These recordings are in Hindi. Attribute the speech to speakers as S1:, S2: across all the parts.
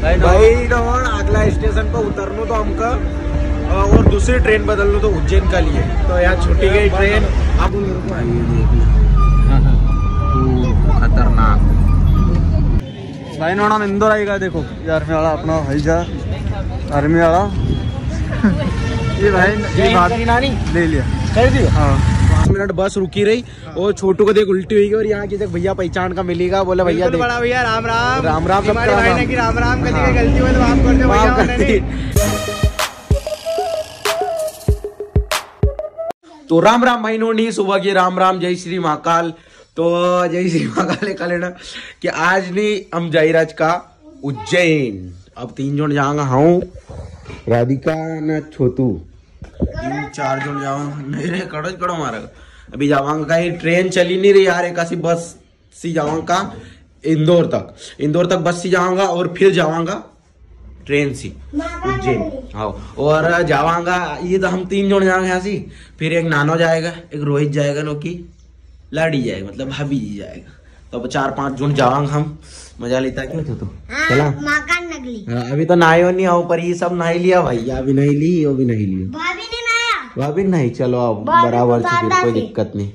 S1: भाई अगला स्टेशन पर उतरनो तो हमका और दूसरी ट्रेन बदलनो तो उज्जैन का लिए। तो यहाँ छुट्टी गई ट्रेन। अब खतरनाक भाई नोड़ा इंदौर आएगा। देखो ये आर्मी वाला अपना भाई जा आर्मी वाला ये भाई नानी ले लिया कर दिया। हाँ 5 मिनट बस रुकी रही और छोटू को देख उल्टी हुई और यहाँ की देख भैया पहचान का मिलेगा। बोले भैया बड़ा भैया राम राम राम राम राम राम गलती हुई तो माफ कर दो भैया। तो राम राम भाई नोनी सुबह की राम राम जय श्री महाकाल। तो जय श्री महाकाल का लेना कि आज नहीं हम जाइराज का उज्जैन। अब 3 जन जाऊंगा हूँ राधिका न छोटू 3-4 जन जाऊंगा। नहीं रे कड़ो मारा अभी जावांगा कहीं ट्रेन चली नहीं रही यार। एक ऐसी बस सी जावांगा इंदौर तक बस सी जाऊंगा और फिर जावांगा ट्रेन सी उज्जैन। हाँ और जावांगा ये तो हम 3 जन जाएंगे यहाँ से। फिर एक नानो जाएगा एक रोहित जाएगा नो की लाड़ी जाएगा मतलब भाभी जी जाएगा। तो अब 4-5 जन जावांगा हम। मजा लेता क्यों तो चला अभी तो नहायो नहीं आओ पर ये सब नहा लिया भैया अभी नहीं ली वो भी नहीं लिया भाभी नहीं। चलो अब बराबर से कोई दिक्कत नहीं।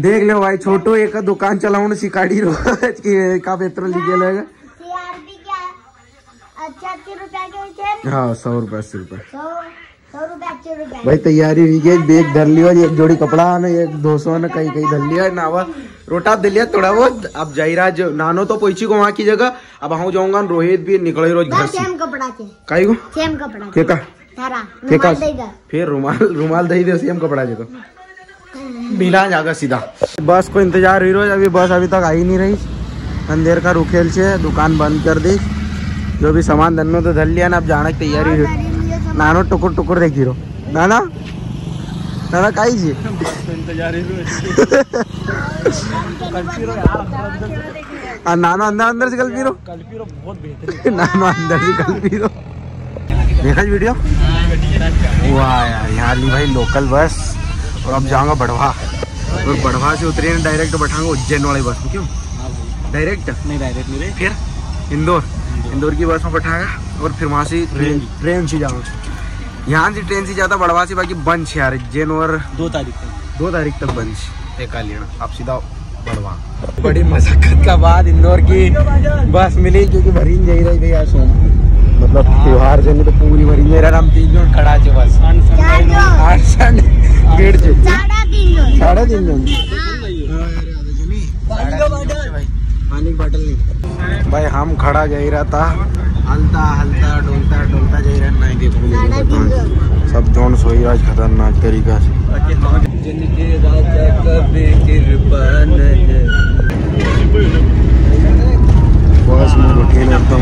S1: देख लो भाई छोटू एक दुकान चलाऊ सिकाड़ी रोज की का पेट्रोल डीजल है। हाँ 100 रुपए 80 रुपए भाई तैयारी हुई गई। बैग धर लियो एक जोड़ी कपड़ा न एक 200 न कहीं धर लिया नावा रोटा दे लिया थोड़ा बहुत। अब जाइराज नानो तो पहुंची को वहाँ की जगह। अब हम जाऊंगा रोहित भी निकले रोज घर से कई को फिर रुमाल दे दे सेम कपड़ा जगह मिला जाएगा सीधा। बस को इंतजार हुई रोज। अभी बस अभी तक आई नहीं रही। अंधेर का रुखेल से दुकान बंद कर दी। जो भी सामान धनो तो धर लिया ना। अब जाने की तैयारी हुई। नानो टुकुर देखी रो नाना काई जी नानो अंदर से कल पी रो बहुत बेहतरीन नानो अंदर से कल पी रो। देखा वीडियो वाह यार यहाँ ली भाई लोकल बस। और अब जाऊंगा बढ़वा और बढ़वा से उतरे डायरेक्ट बैठाऊंगा उज्जैन वाली बस में। क्यों डायरेक्ट नहीं फिर इंदौर की बस में बैठाएगा और फिर वहाँ से ट्रेन से जाऊंगा। यहाँ से ट्रेन से जाता बढ़वा से बाकी बंद है यार उज्जैन और 2 तारीख तक बंद देखा लेना। अब सीधा बढ़वा बड़ी मशक्कत का बाद इंदौर की बस मिली क्योंकि भरी नहीं रही भैया सोम मतलब त्योहार जो तो पूरी भरी नहीं रहा। हम 3 जन खड़ा थे बस 3.5 जन पानी की बोतल नहीं भाई। हम खड़ा जा रहा था हलता डोलता जा रहा नहीं देखो सब जोन सोई आज खतरनाक तरीका से। बस में बैठे एकदम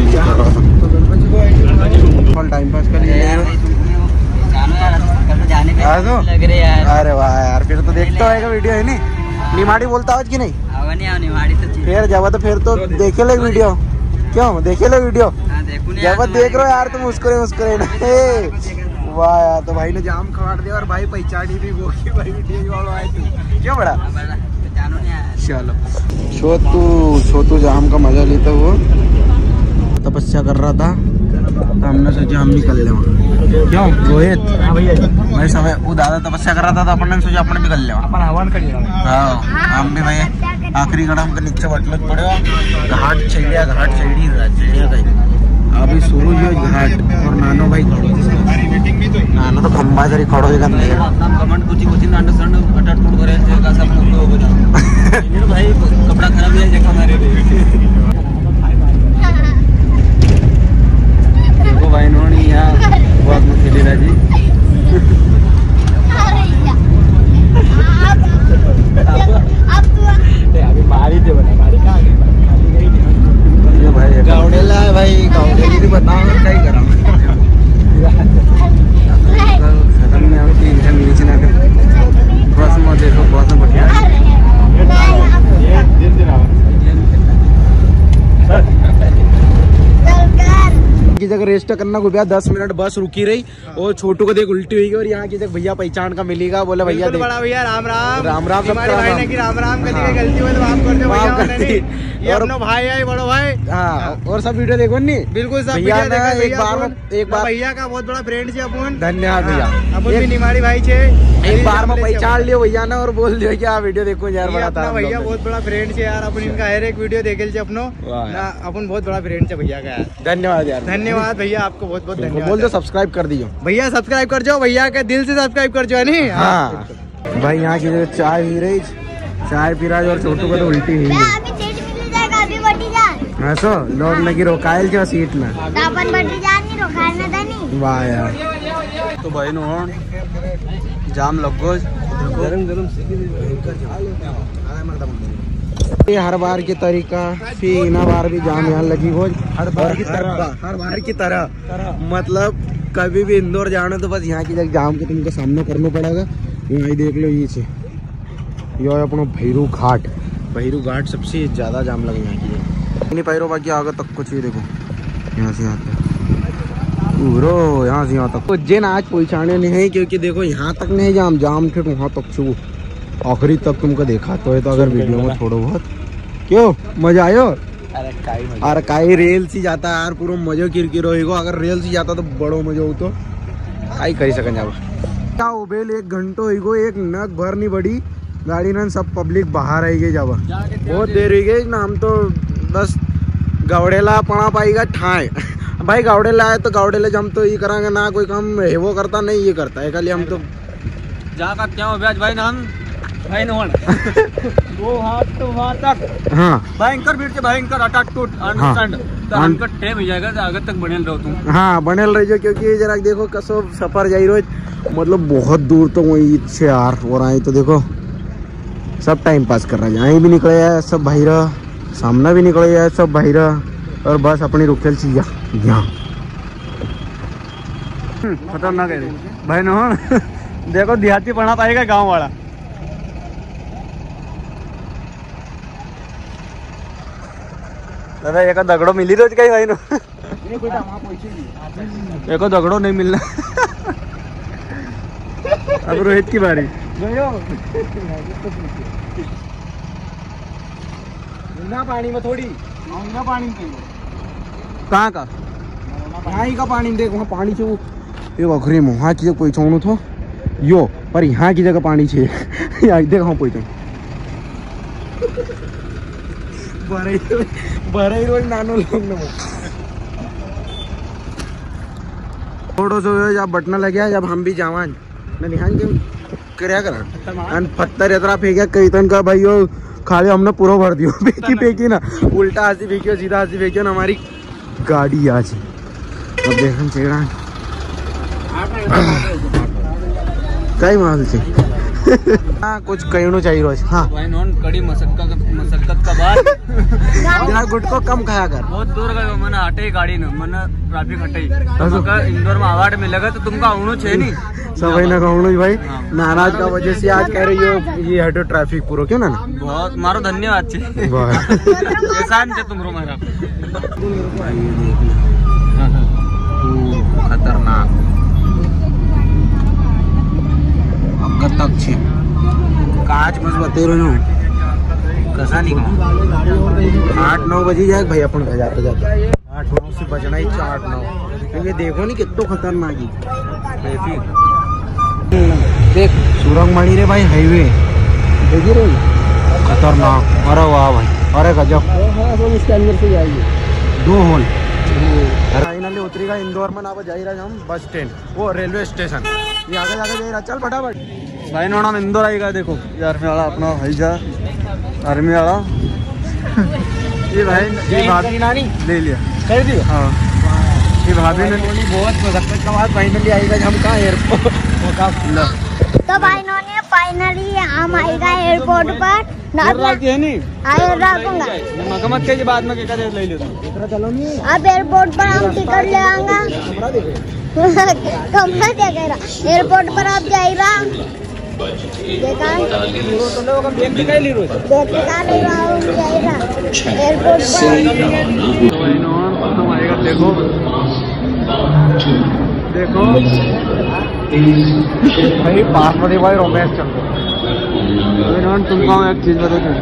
S1: टाइम पास कर लिया। अरे वाह यार फिर तो देखता होगा वीडियो है नहीं। निमाड़ी बोलता आज की नहीं फिर जब तो फिर तो देखे ले वीडियो। क्यों देखे लो वीडियो जब देख रहे हो यार तुम मुस्कुरे ना। वाह यार तो भाई ने जाम खवाड़ दिया और भाई पहचानी भी वो की भाई वीडियो आए तू क्यों बड़ा। चलो छोटू जाम का मजा लेता हुआ तपस्या कर रहा था तो हमने सोचा हम निकल ले। क्यों रोहित भाई समय वो दादा तपस्या कर रहा था तो अपन ने सोचा अपन भी कर ले। हाँ हम भी भाई आखिरी घड़ा हमको नीचे बटलत पड़े घाट चढ़िया गई। अभी शुरू जो घाट और नानो भाई नानो तो खंबा जरी खड़ो ही करने कमेंट कुछ नाटो सण अटट टूट करे का सब फोटो हो जा भाई कपड़ा खराब है जगह मारे देखो भाई नोनी यहाँ बहुत में खेली रहा जी। अभी मारी थे बना मारी कहाँ गई भाई गाउडेला है भाई गाउडेली भी बताओ क्या ही करा खत्म में हम 3 जन नीचे ना कर बस में देखो बस में बढ़िया की जगह रेस्ट करना को भैया 10 मिनट बस रुकी रही और छोटू को देख उल्टी हुई और यहाँ की जगह भैया पहचान का मिलेगा। बोले भैया
S2: बड़ा भैया राम राम
S1: राम राम
S2: हमारे भाई ने की राम राम गलती हुई तो माफ कर दो भैया। ये अपना भाई है बड़ो भाई।
S1: हाँ और सब वीडियो देखो नहीं
S2: बिल्कुल सब
S1: भैया एक बार
S2: भैया का बहुत बड़ा फ्रेंड है अपन।
S1: धन्यवाद भैया।
S2: अपन भी निमाड़ी भाई छे
S1: एक बार में पहचान लियो भैया ना और बोल दियो क्या वीडियो देखो यार बड़ा था
S2: भैया बहुत बड़ा फ्रेंड है यार। अपन इनका हर एक वीडियो देखे अपनो अपन बहुत बड़ा फ्रेंड है भैया का यार।
S1: धन्यवाद यार।
S2: धन्यवाद भैया आपको बहुत बहुत धन्यवाद।
S1: बोल दो सब्सक्राइब कर दीजिए भैया।
S2: सब्सक्राइब कर जाओ भैया के दिल से सब्सक्राइब कर जाओ नहीं।
S1: हाँ भाई यहाँ की चाय पी रही चाय पी रहा है और छोटू को तो उल्टी हुई हाँ सो लोग लगी रोकायल जो सीट में वाह यार। तो भाई नो जाम लगो ये हर बार की तरीका फिर इना बार भी जाम यहाँ लगी हो हर बार की तरह मतलब कभी भी इंदौर जाना तो बस यहाँ की जगह जाम को तुमको सामना करना पड़ेगा। यहाँ ही देख लो ये से यो अपना भैरू घाट सबसे ज्यादा जाम लगे यहाँ की नहीं पैरों बाकी आगे तक कुछ ही देखो यहाँ से आते पूरा यहाँ से यहाँ तक उज्जैन आज पहुँचाने नहीं है क्योंकि देखो यहाँ तक नहीं जाम फिर वहाँ तक छू आखिरी तक तुमको देखा तो है तो अगर वीडियो में थोड़ा बहुत क्यों मजा आयो। अरे काई रेल से जाता है यार पूरा मजा किरकिर होगा। अगर रेल से जाता तो बड़ो मजा हो तो काई कर सकन जाओ उबेल 1 घंटो हो एक नग भर नहीं बड़ी गाड़ी ना सब पब्लिक बाहर आई गई जावा बहुत देर हो गई ना। हम तो बस गावड़ेला पड़ा पाएगा ठाए भाई गावड़ेला आए तो गावड़ेला हम तो ये करांगे ना कोई काम है वो करता नहीं ये करता है खाली हम तो
S2: जहाँ का क्या हो ब्याज भाई नाम भाई नोन वो हाथ तो वहाँ तक
S1: हाँ
S2: भयंकर भीड़ से भयंकर अटक टूट अंडरस्टैंड तो हमका टाइम हो जाएगा आगे तक बनेल रहो तुम।
S1: हाँ बनेल रही क्योंकि जरा देखो कसो सफर जाई रोज मतलब बहुत दूर तो वही से यार और आई तो देखो सब टाइम पास कर रहा है। यहाँ भी निकले है सब भाईरा सामना भी निकले है सब भाईरा और बस अपनी रुकेल सी यहाँ
S2: खतरनाक है भाई नोन देखो देहाती पढ़ा पाएगा गाँव वाला।
S1: दादा एक दगड़ो मिली रोज कहीं भाई नो एक दगड़ो नहीं मिलना अब रोहित की बारी
S2: पानी में थोड़ी पानी
S1: कहाँ का यहाँ ही का पानी देख वहाँ पानी से वो अखरी में वहाँ की जगह पहुँचाऊँ तो यो पर यहाँ की जगह पानी छे यहाँ देख वहाँ पहुँचाऊँ बरई रोज नानो लोग थोड़ो सो जब बटना लग गया जब हम भी जावान ध्यान क्या करा पत्थर इतना फेंका कई तन का भाई वो खाली हमने पूरा भर दियो फेंकी ना उल्टा हंसी फेंकियो सीधा हंसी फेंकियो ना हमारी गाड़ी आज अब देखन चेड़ा कई माल से हाँ कुछ कहना चाहिए रोज। हाँ
S2: भाई नॉन कड़ी मशक्कत का बाद
S1: जरा गुटको कम खाया कर
S2: बहुत दूर गए मैंने हटे गाड़ी न मैंने ट्रैफिक हटे इंदौर में अवार्ड मिलेगा तो तुमका आउनो छे नहीं
S1: सब ना कहूँ भाई नाराज का वजह से आज कह रही हो ये हटो ट्रैफिक पूरा क्यों ना
S2: बहुत मारो धन्यवाद छे एहसान छे तुमरो मेरा
S1: खतरनाक तक छे काच बस बते रहो कसा निकला 8-9 बजे जाए भाई अपन घर जाते 8-9 से बजना ही 8-9 क्योंकि देखो नहीं कितना खतरनाक ही देख सुरंगमणि रे भाई हाईवे देखिए रे खतरनाक। अरे वाह भाई अरे गजब इसके अंदर से जाइए 2 होल फाइनली उतरेगा इंदौर में ना जा रहा हम बस स्टैंड वो रेलवे स्टेशन ये आगे जाके जा रहा चल फटाफट
S2: भाई नोना हम इंदौर आएगा देखो आर्मी वाला अपना भाई जा आर्मी वाला ये भाई ये भाभी नानी ले लिया कर दिया। हाँ ये भाभी ने बहुत मशक्कत के बाद फाइनली आएगा हम कहाँ एयरपोर्ट
S3: तो भाई नोने फाइनली हम आएगा एयरपोर्ट पर
S2: मत के बाद में क्या ले लो
S3: अब एयरपोर्ट पर हम टिकट ले आऊंगा कमरा क्या कह रहा एयरपोर्ट पर आप जाएगा
S2: देखो देखो भाई बासमती भाई रोमांस चल रहा है। तुमको एक चीज बता दूं,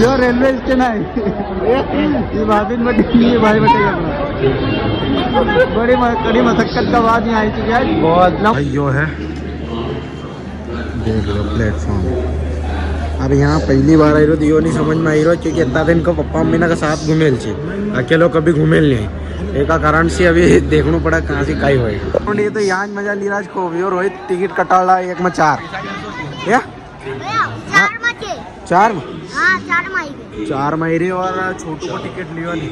S2: यो रेलवे स्टेशन है, ये भाभी भाई बटेगा बड़ी कड़ी मशक्कत का बाद यहाँ आई थी क्या बहुत यो है। देख लो प्लेटफॉर्म। अब यहाँ पहली बार आई रही यो नहीं समझ में आई रही क्योंकि इतना दिन को पप्पा मम्मी ना साथ घूमेल छे, अकेलो कभी घूमेल नहीं। एक कारण से अभी देखना पड़ा कहाँ से काई होएगा। ये तो यहाँ मजा ली राज को भी। और रोहित टिकट कटाला एक में 4 या 4 महीने और छोटू को टिकट लियो नहीं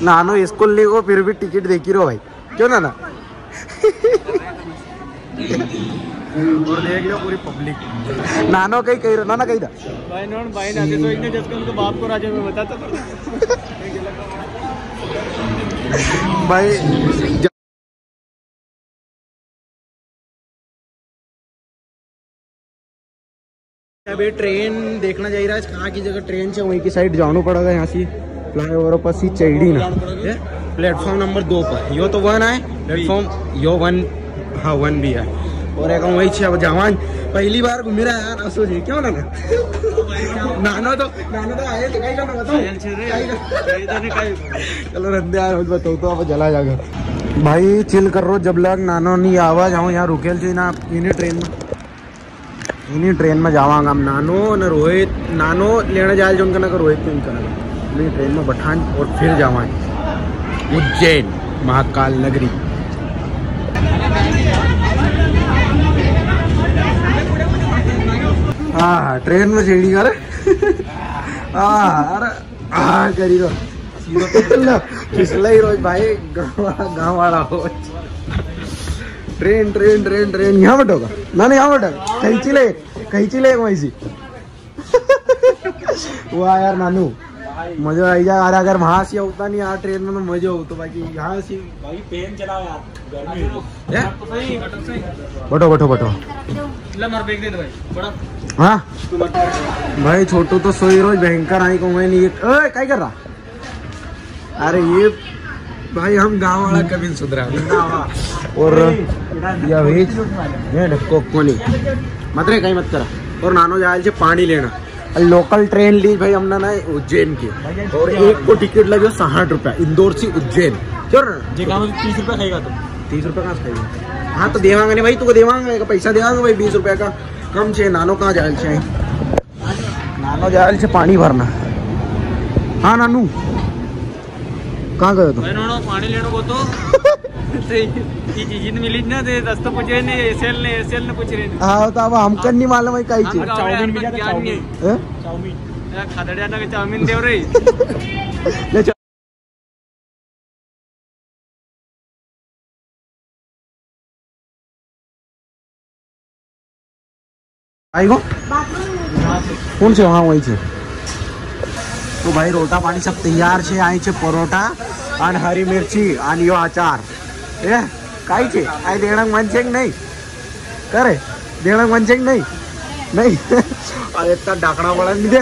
S2: नानो स्कूल ले गो फिर भी टिकट देखी रहो भाई क्यों ना और देख लो पूरी पब्लिक नानो कहीं कही रहा ना कही था भाई नॉन भाई ना तो इतने जैसे उनके बाप को राजा में बताता भाई। अभी ट्रेन देखना चाहिए रहा कहाँ की जगह ट्रेन से वहीं की साइड जाना पड़ेगा। यहाँ से फ्लाईओवर पर सी चढ़ी ना प्लेटफॉर्म नंबर 2 पर यो तो 1 है प्लेटफॉर्म यो 1 हाँ 1 भी है और एक वही छे। अब जवान पहली बार घूम रहा यार असो जी क्यों ना नानो तो आए थे कहीं ना बताओ चलो रंदे यार बताओ तो अब जला जाएगा भाई। चिल कर रो जब लग नानो नहीं आवाज आऊँ यहाँ रुकेल चाहिए ना इन्हीं ट्रेन में जावांगा हम नानो न रोहित नानो लेने जाए जो उनका ना रोहित को इनका इन्हीं ट्रेन में बैठान और फिर जावाएं उज्जैन महाकाल नगरी। हाँ ट्रेन में सीढ़ी कर अरे करी रो फिसला ही रोज भाई गाँव वाला हो। ट्रेन ट्रेन ट्रेन ट्रेन यहाँ बैठोगा ना यहाँ बैठोगा कैची ले वैसी वाह यार नानू मजा आई जा यार। अगर वहां से होता नहीं यार ट्रेन में तो मजा हो तो बाकी यहाँ से भाई पेन चलाओ यार बैठो हाँ भाई छोटू तो सोई रोज भयंकर आई को मैं नहीं क्या कर रहा। अरे ये भाई हम गांव वाला कभी सुधरा और या कोनी मत रे कहीं मत करा। और नानो जाए से पानी लेना लोकल ट्रेन ली भाई हमने ना उज्जैन की और एक को टिकट लगे 60 रुपया इंदौर से उज्जैन। चल 30 रुपया खाएगा तो 30 रुपया कहाँ खाएगा। हाँ तो देवांगे नहीं भाई तुको देवांगे पैसा देवांगे भाई 20 रुपया का कम छे। नानो कहाँ जाए छे नानो जाए से पानी भरना। हाँ नानू कहाँ गए तुम पानी लेने को तो चीज मिली ना दे रास्ता पूछे ने एसएल ने पूछ रहे। हाँ तो अब हमको नहीं मालूम है काई चीज चाउमीन मिला चाउमीन खादड़िया ना चाउमीन देव रे ले आई गो कौन से वहाँ वही से तो भाई रोटा पानी सब तैयार छे। आई छे परोठा और हरी मिर्ची और यो अचार ए काई छे आई देणक मन छे नहीं करे देणक मन छे नहीं अरे इतना डाकना पड़ा नहीं दे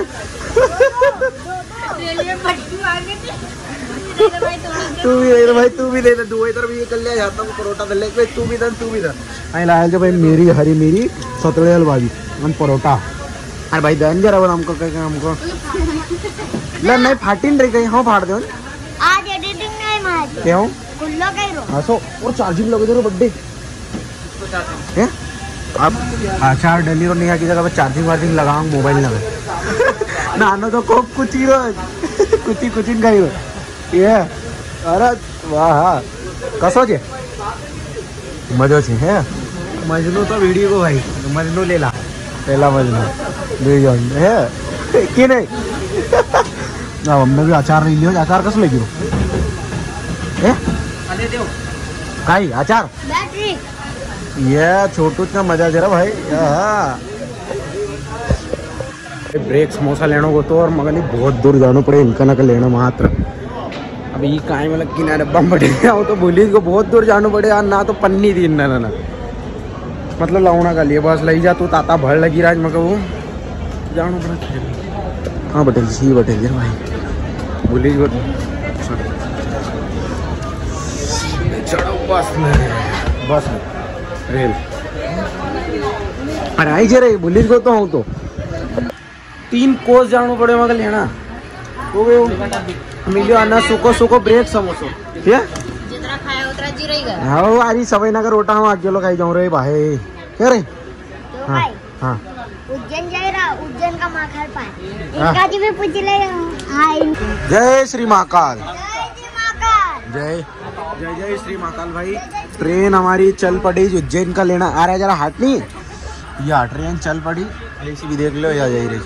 S2: तू भी ले भाई तू भी ले दो इधर भी कर लिया जाता हूँ परोठा दे ले तू भी दर आई लाया जो भाई मेरी हरी मेरी सतरेल भाजी और परोठा। अरे भाई दन जरा हमको हमको नहीं फाटी रही कहीं हाँ फाड़ दे
S3: आज एडिटिंग नहीं मार
S2: क्यों
S3: कुल्लो कहीं रो
S2: हाँ सो और चार्जिंग लगे दो बर्थडे हैं अब अच्छा डेली रो नहीं की जगह पे चार्जिंग वार्जिंग लगाऊंगा मोबाइल लगा नानो तो खूब कुछ ही रो कुछ ही खाई रो ये अरे वाह कसो छे मजो छे है मजनू तो वीडियो को भाई मजनू ले ला पहला मजनू ले जाओ है कि नहीं ना हमने भी अचार नहीं लियो अचार कसो ले गिरो ए काई अचार
S3: बैटरी
S2: ये छोटू का मजा जरा भाई ब्रेक समोसा लेना को तो और मगर नहीं बहुत दूर जाना पड़े इनका ना लेना मात्र। अभी ये काई मतलब किनारे बम बैठे तो बोली को बहुत दूर जाना पड़े यार ना तो पन्नी थी ना मतलब लाउना का लिए बस लई जा तू ताता भर लगी राज मगर वो जाना पड़ा। हाँ बटेल सी बटेल यार भाई
S1: बुलीज को चढ़ो बस में रेल अरे आई जे रे बुलीज को तो हूँ तो 3 कोस जानो पड़े मगर लेना वो मिलियो अन्ना सुको ब्रेक समोसो क्या
S3: जितना खाया उतना जी रहेगा।
S1: हाँ वो आज सवई नगर रोटा हूँ आगे लोग खाई जाऊँ रे भाई क्या रे
S3: तो
S1: हाँ
S3: भाई
S1: हाँ
S3: उज्जैन जाए रहा उज्जैन का महाकाल पाए इनका जी भी पूछ ले। हाय
S1: जय श्री महाकाल
S3: जय
S1: जय श्री महाकाल भाई। ट्रेन हमारी चल पड़ी उज्जैन का लेना आ रहा है जरा हट नहीं या ट्रेन चल पड़ी ऐसी भी देख लो या जा रही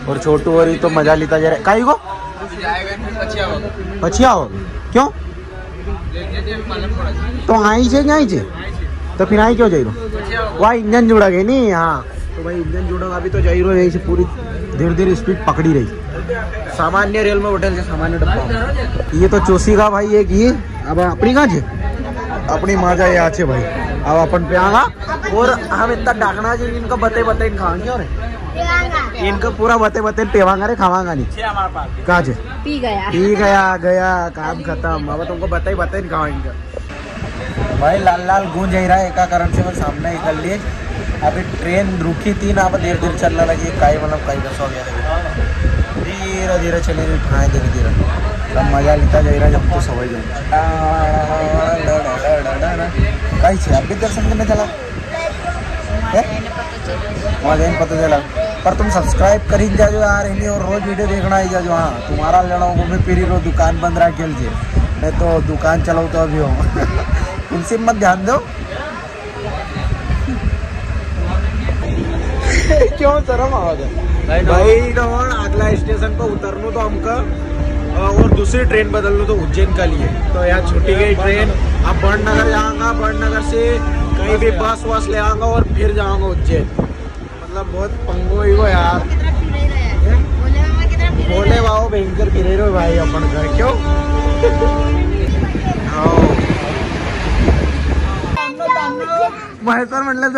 S1: और छोटू और तो मजा लेता जा रहा है काई को पछिया हो क्यों तो आई छे तो फिर आई क्यों जाइरो वहाँ इंजन जुड़ा गया नहीं हाँ तो भाई इंजन जुड़ा अभी तो जाइरो यही से पूरी धीरे स्पीड पकड़ी रही सामान्य रेल में बैठे सामान्य डब्बा ये तो चोसी का भाई एक ये अब अपनी कहाँ छे अपनी माँ जाए यहाँ छे भाई अब अपन पे आगा और हम इतना डाकना जी इनको बते खाएंगे और इनको पूरा बते पेवांगा रे खावांगा नहीं कहाँ छे
S3: पी गया
S1: काम खत्म अब तुमको बते खाएंगे भाई लाल गूंज जा रहा है एका कारण से मैं सामने निकल लिए अभी ट्रेन रुकी थी ना अब देर चलने लगी काई मतलब काई बस हो गया धीरे चले खाए धीरे तब मजा लेता जा रहा जब तो सवई जाऊँ कहीं से अभी दर्शन करने चला वहाँ जाइन पता चला पर तुम सब्सक्राइब कर जा जो यार नहीं और रोज वीडियो देखना ही जा जो हाँ तुम्हारा लड़ा घूमे फिर रो दुकान बंद रहा खेल जे नहीं तो दुकान चलाओ तो अभी हो तुमसे मत ध्यान दो क्यों शर्म आवाज भाई अगला स्टेशन पर उतरनो तो हमका और दूसरी ट्रेन बदलना तो उज्जैन का लिए तो यहाँ छूटी गई ट्रेन अब बड़नगर जाऊंगा बड़नगर से कहीं भी बस ले आऊंगा और फिर जाऊंगा उज्जैन मतलब बहुत पंगो ही हो यार बोले वाओ भयंकर गिरे रहे भाई अपन घर क्यों भाई सर म्हटलं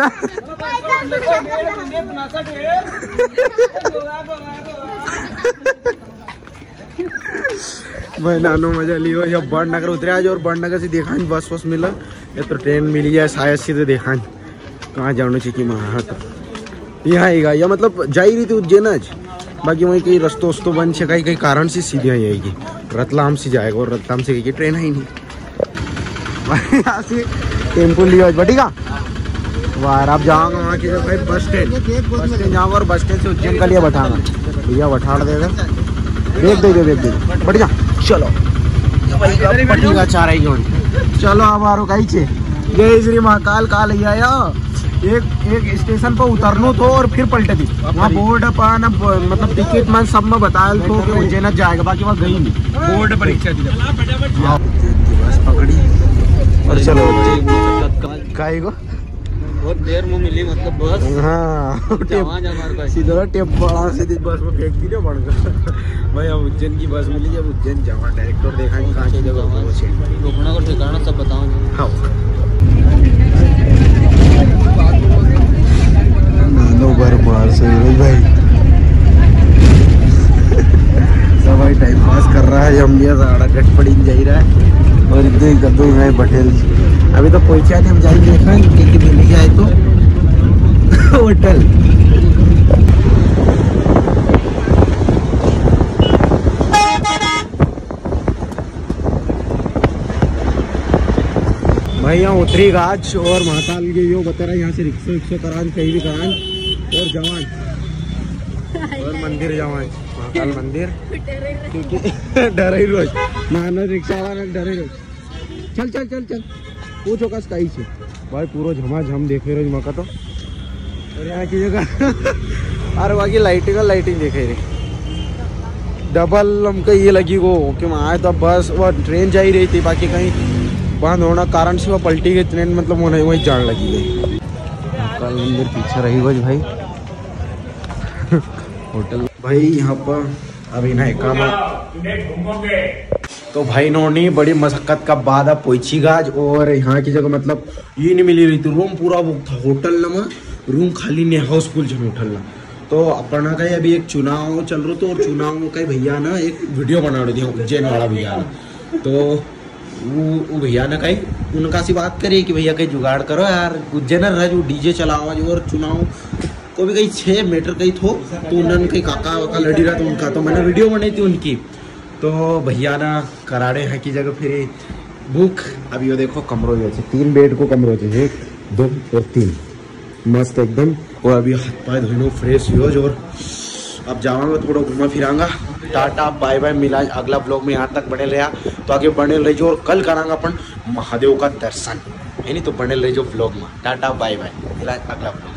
S1: भाई नानो मजा लियो जब बड़नगर उतरे आज और बड़नगर से देखा बस मिला या तो ट्रेन मिली जाए शायद से तो देखा कहाँ जाना चाहिए वहाँ तो यहाँ आएगा या मतलब जा ही रही थी उज्जैन आज बाकी वहीं कहीं रस्तों बंद से कहीं कारण से सीधी आई आएगी रतलाम से जाएगा और रतलाम से कहीं ट्रेन है ही नहीं यहाँ से टेम्पो लिया बटेगा वाह आप जाओगे वहाँ की भाई बस स्टैंड जाओगे और बस स्टैंड से उज्जैन का लिए बैठाना भैया बैठा देगा देख दे बढ़ जा चलो बढ़िया चार आई चलो हमारो कहीं से जय श्री महाकाल काल आया एक स्टेशन पर उतरनो तो और फिर पलटे थी वहाँ बोर्ड पर ना मतलब टिकट मैं सब में बताया तो कि उज्जैन जाएगा बाकी वहाँ गई नहीं बोर्ड परीक्षा थी बस पकड़ी और चलो काई को बहुत देर में मिली मतलब बस हाँ सीधा टेप बड़ा सीधी बस में फेंक दी ना बढ़कर भाई हम उज्जैन की बस मिली जब उज्जैन जावा डायरेक्ट और देखा कहाँ की जगह रुकना और ठिकाना सब बताओ हाँ नानो बार से भाई सब भाई टाइम पास कर रहा है हम ये सारा गटपड़ी जा रहा है और इतने गद्दू है बटेल अभी तो पहुंचा नहीं हम जाएंगे क्योंकि मिली जाए तो होटल भाई यहाँ उतरी गाज और महाकाल के यो बता रहा है यहाँ से रिक्शा करान कहीं भी करान और जवान और मंदिर जवान महाकाल मंदिर क्योंकि डर ही रोज ना रिक्शा वाला डर ही रोज चल पूछो कस कहीं से भाई पूरा झमाझम देखे रोज मौका तो और यहाँ की जगह अरे बाकी लाइटिंग देखे रही डबल हमको ये लगी वो कि वहाँ आए तो बस वो ट्रेन जा ही रही थी बाकी कहीं बंद होना कारण से वो पलटी गई ट्रेन मतलब वो नहीं वही जान लगी गई कल मंदिर पीछे रही बज भाई होटल भाई यहाँ पर अभी ना तो भाई इन्होंने बड़ी मशक्कत का बाद अब पहुंची गाज और यहाँ की जगह मतलब ये नहीं मिली रही थी रूम पूरा बुक था होटल ना रूम खाली नहीं हाउसफुल जो होटल ना तो अपन का अभी एक चुनाव चल रहा तो, और चुनाव का भैया ना एक वीडियो बना रहे थे उज्जैन वाला भैया ना, तो वो भैया ने कही उनका सी बात करी कि भैया कहीं जुगाड़ करो यार, उज्जैन रहा जो डीजे चलाओ जो, और चुनाव को भी कहीं 6 मीटर कहीं थो, तो उन्होंने कहीं काका वाका लड़ी रहा था उनका, तो मैंने वीडियो बनाई थी उनकी। तो भैया ना कराड़े हैं की जगह फिर भूख। अभी वो देखो कमरों जैसे 3 बेड को कमरों जैसे 1 2 और 3 मस्त एकदम। और अभी हाथ पाए धोनो फ्रेश हो, और अब जाऊंगा थोड़ा घूमा फिरांगा। टाटा बाय बाय, मिला अगला ब्लॉग में यहाँ तक बने रहा तो आगे बने रह जो, और कल करांगा अपन महादेव का दर्शन है नहीं, तो बने रह जो ब्लॉग में। टाटा बाय बाय, मिला अगला ब्लॉग।